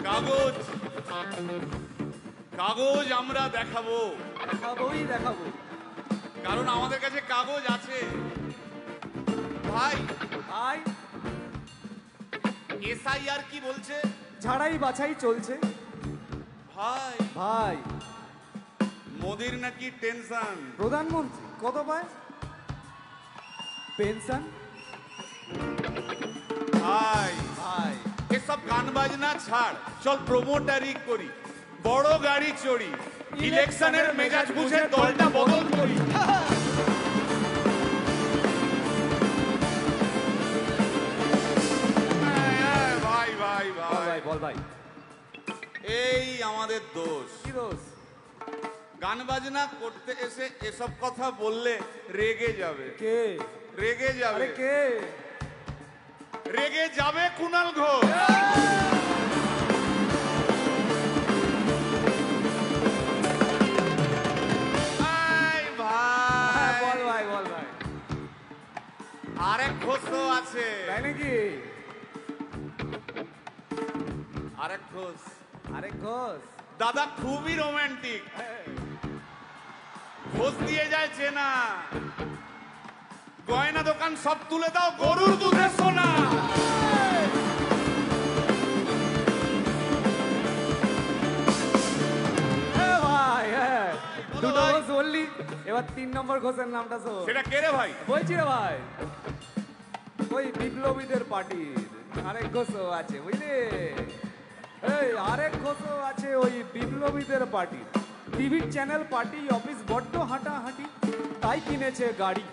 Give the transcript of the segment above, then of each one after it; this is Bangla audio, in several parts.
কাগজ কাগজ আমরা দেখাবো, দেখাবো, কারণ আমাদের কাছে কাগজ আছে। ভাই ভাই এসআইআর কি বলছে? ঝাড়াই বাছাই চলছে। ভাই ভাই মোদির নাকি টেনশন। প্রধানমন্ত্রী কত পায় পেনশন? ভাই ভাই এসব গান বাজনা ছাড়, চল প্রমোটারি করি, বড় গাড়ি চড়ি, ইলেকশনের মেজাজ বুঝে দলটা বদল করি। ভাই ভাই ভাই বল ভাই, এই আমাদের দোষ। কি দোষ? গান বাজনা করতে এসে এসব কথা বললে রেগে যাবে। কে রেগে যাবে? আরে কে রেগে যাবে? কুণাল ঘোষ। বল ভাই, বল ভাই। আরেক ঘোষ তো আছে। তাই নাকি? আরেক ঘোষ, আরেক ঘোষ দাদা খুবই রোমান্টিক। ঘোষ দিয়ে যায় চেনা, গয়না দোকান সব তুলে দাও, গরুর দুধের সোনা। ভাই দুটো ঘোষ বললি, এবার 3 নম্বর ঘোষের নামটা শোন। সেটা কে রে ভাই? বলছি রে ভাই, ওই বিপ্লবীদের পার্টির আরেক ঘোষও আছে বুঝলি। এই আরেক ঘোষও আছে ওই বিপ্লবীদের পার্টি। টিভির চ্যানেল পার্টি অফিস বড্ড হাঁটাহাঁটি, তাই কিনেছে গাড়ি,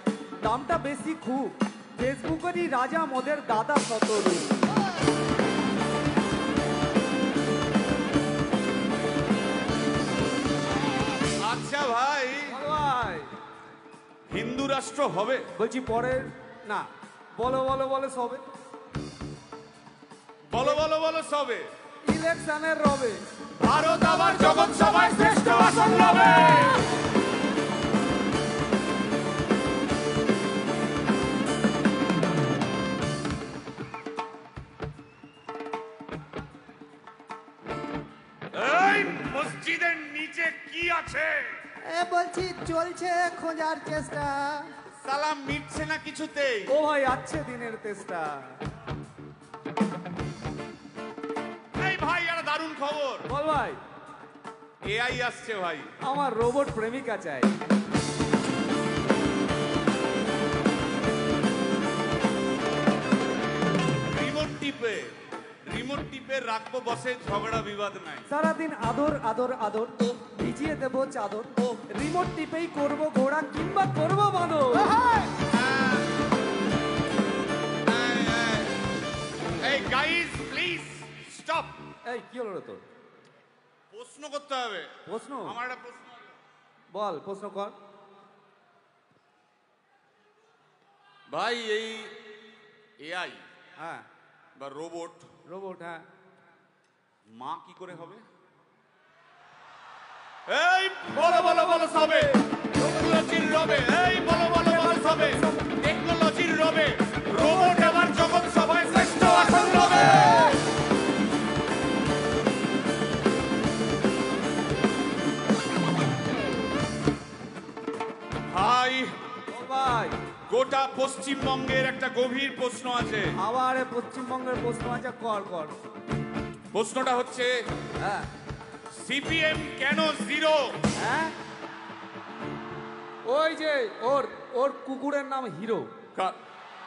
দামটা বেশি খুব, ফেসবুকেরই রাজা মদের দাদা শতরূপ। আচ্ছা ভাই, ভাই হিন্দু রাষ্ট্র হবে? বলছি পরের না, বলো বলো বলো সবে, বলো বলো বলো সবে, ইলেকশনের রবে ভারত আবার জগৎ সভায় শ্রেষ্ঠ আসন লবে। এই মসজিদের নিচে কি আছে? বলছি চলছে খোঁজার চেষ্টা। সালাম মিটছে না কিছুতেই। ও ভাই আছে দিনের তেষ্টা। এই ভাই আর দারুণ খবর। বল ভাই। এআই আসছে ভাই। আমার রোবট প্রেমিকা চাই। রিমোট টিপে রাখবো বসে, ঝগড়া বিবাদ নাই। সারাদিন আদর আদর আদর, ভিজিয়ে দেবো চাদর, রিমোট টিপেই করবো ঘোড়া কিংবা করবো বাঁদর। এই গাইস প্লিজ স্টপ। এই কি হলো রে তোর? প্রশ্ন করতে হবে। প্রশ্ন? আমার একটা প্রশ্ন। বল প্রশ্ন কর ভাই। এই এআই হ্যাঁ বা রোবট, রোবট হ্যাঁ, মা কি করে হবে? এই বলো বলো বলো সবে, টেকনোলজির রবে। এই বলো বলো বলো সবে, টেকনোলজির রবে, রোবট আবার জগৎ সভায় শ্রেষ্ঠ আসন লবে। ভাই ভাই গোটা পশ্চিমবঙ্গের একটা গভীর প্রশ্ন আছে। আবার পশ্চিমবঙ্গের প্রশ্ন আছে, কর কর। প্রশ্নটা হচ্ছে, হ্যাঁ সিপিএম কেন জিরো? হ্যাঁ ওই যে ওর ওর কুকুরের নাম হিরো।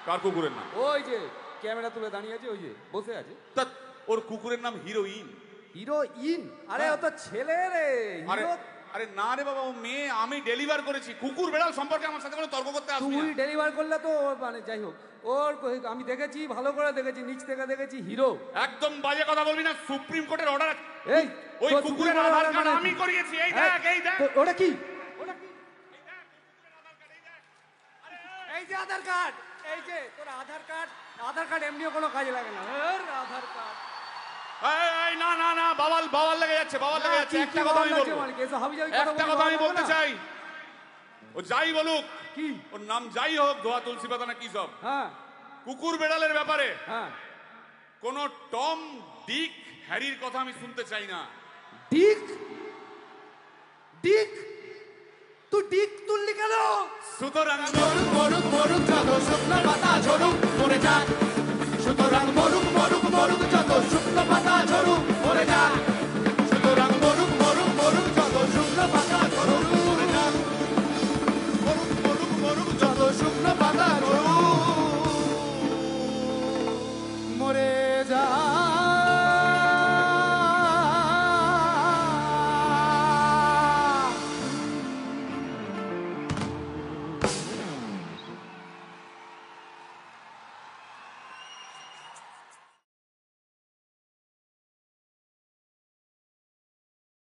কার কুকুরের নাম? ওই যে ক্যামেরা তুলে দাঁড়িয়ে আছে, ওই যে বসে আছে। তা ওর কুকুরের নাম হিরোইন। হিরোইন? আরে ও তো ছেলে রে। হিরো? আরে না রে বাবা, ও মেয়ে। আমি ডেলিভার করেছি। কুকুর বেড়াল সম্পর্কে আমার সাথে কোনো তর্ক করতে আসবি না। তুই ডেলিভার করলে তো মানে যাই হোক, ওর আমি দেখেছি, ভালো করে দেখেছি, নিচ থেকে দেখেছি হিরো। একদম বাজে কথা বলবি না, সুপ্রিম কোর্টের অর্ডার আছে। এই ওই কুকুরের আধার কার্ড আমি করিয়েছি। এই দেখ, এই দেখ। ওটা কি? এই যে আধার কার্ড, এই যে তোর আধার কার্ড। আধার কার্ড এমনিও কোনো কাজে লাগে না। আধার কার্ড। এই না না না, বাবাল বাবাল লেগে যাচ্ছে, বাবাল লেগে যাচ্ছে। একটা কথা আমি বলবো, একটা কথা আমি বলতে চাই। ও যাই বলুক, কি ওর নাম যাই হোক, ধোয়া তুলসী পাতা না কি সব, হ্যাঁ কুকুর বেড়ালের ব্যাপারে হ্যাঁ কোনো টম ডিক হ্যারির কথা আমি শুনতে চাই না। ডিক ডিক তুই ডিক তুললি কেন? সুতরাং মরুক মরুক মরুক যত শুকনো পাতা ঝরুক মরে যাক, সুতরাং মরুক মরুক মরুক যত শুকনো